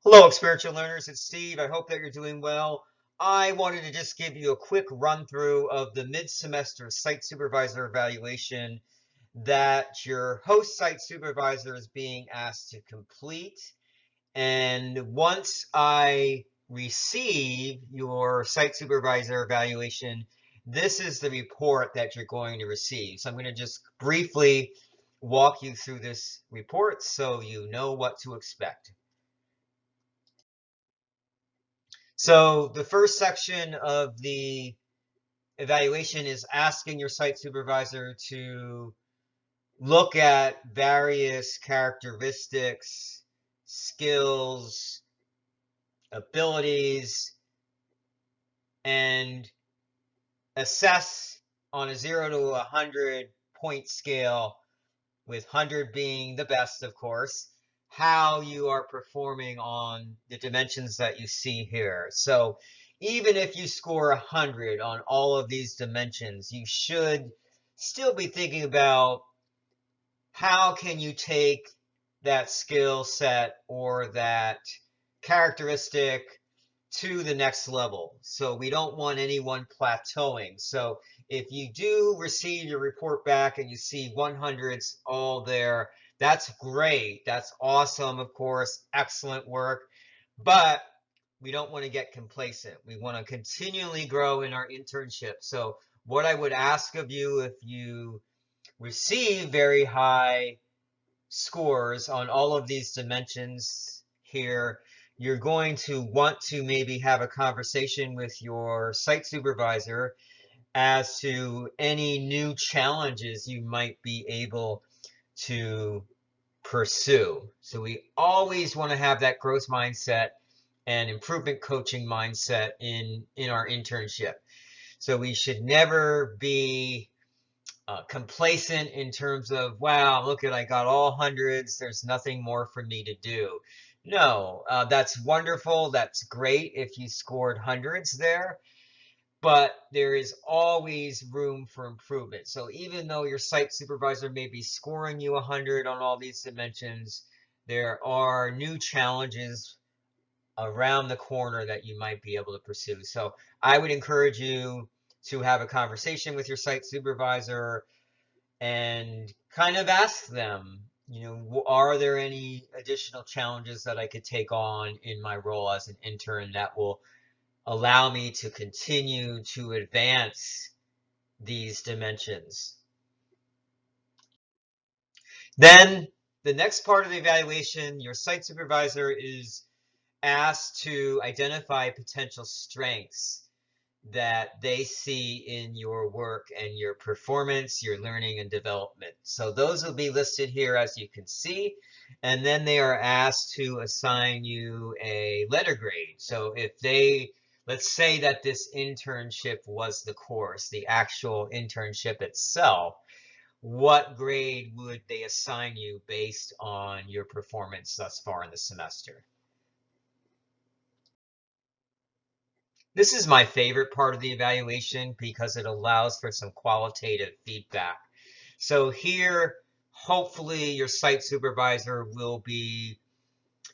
Hello, spiritual learners. It's Steve. I hope that you're doing well. I wanted to just give you a quick run through of the mid-semester site supervisor evaluation that your host site supervisor is being asked to complete. And once I receive your site supervisor evaluation, this is the report that you're going to receive. So I'm going to just briefly walk you through this report so you know what to expect. So the first section of the evaluation is asking your site supervisor to look at various characteristics, skills, abilities, and assess on a 0 to 100 point scale, with 100 being the best, of course, how you are performing on the dimensions that you see here. So even if you score 100 on all of these dimensions, you should still be thinking about how can you take that skill set or that characteristic to the next level. So we don't want anyone plateauing. So if you do receive your report back and you see 100s all there, that's great. That's awesome, of course. Excellent work. But we don't want to get complacent. We want to continually grow in our internship. So what I would ask of you, if you receive very high scores on all of these dimensions here, you're going to want to maybe have a conversation with your site supervisor as to any new challenges you might be able to pursue. So we always want to have that growth mindset and improvement coaching mindset in our internship. So we should never be complacent in terms of, wow, look at, I got all hundreds, there's nothing more for me to do. No, that's wonderful. That's great if you scored hundreds there, but there is always room for improvement. So even though your site supervisor may be scoring you 100 on all these dimensions, there are new challenges around the corner that you might be able to pursue. So I would encourage you to have a conversation with your site supervisor and kind of ask them, are there any additional challenges that I could take on in my role as an intern that will allow me to continue to advance these dimensions? Then the next part of the evaluation, your site supervisor is asked to identify potential strengths that they see in your work and your performance, your learning and development. So those will be listed here, as you can see, and then they are asked to assign you a letter grade. So if they, let's say that this internship was the course, the actual internship itself, what grade would they assign you based on your performance thus far in the semester? This is my favorite part of the evaluation because it allows for some qualitative feedback. So here, hopefully your site supervisor will be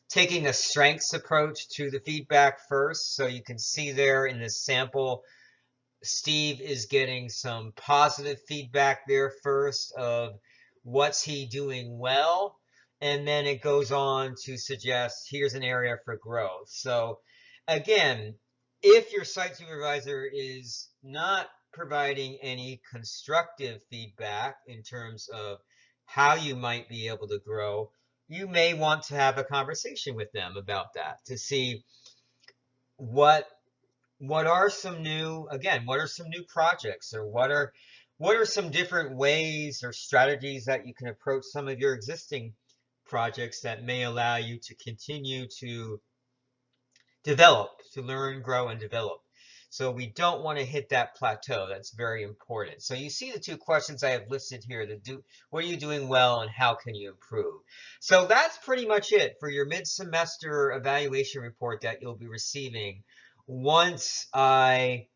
taking a strengths approach to the feedback first. So you can see there in this sample, Steve is getting some positive feedback there first of what's he doing well. And then it goes on to suggest here's an area for growth. So again, if your site supervisor is not providing any constructive feedback in terms of how you might be able to grow, you may want to have a conversation with them about that to see what what are some new, again, what are some new projects, or what are some different ways or strategies that you can approach some of your existing projects that may allow you to continue to develop, to learn, grow, and develop. So we don't want to hit that plateau. That's very important. So you see the two questions I have listed here: what are you doing well and how can you improve? So that's pretty much it for your mid-semester evaluation report that you'll be receiving once I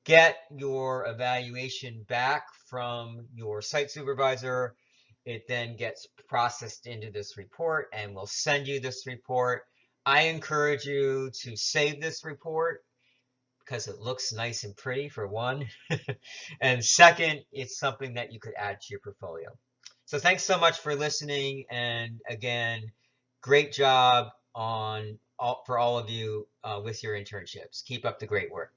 get your evaluation back from your site supervisor. It then gets processed into this report and we'll send you this report. I encourage you to save this report because it looks nice and pretty for one. And second, it's something that you could add to your portfolio. So thanks so much for listening. And again, great job for all of you with your internships. Keep up the great work.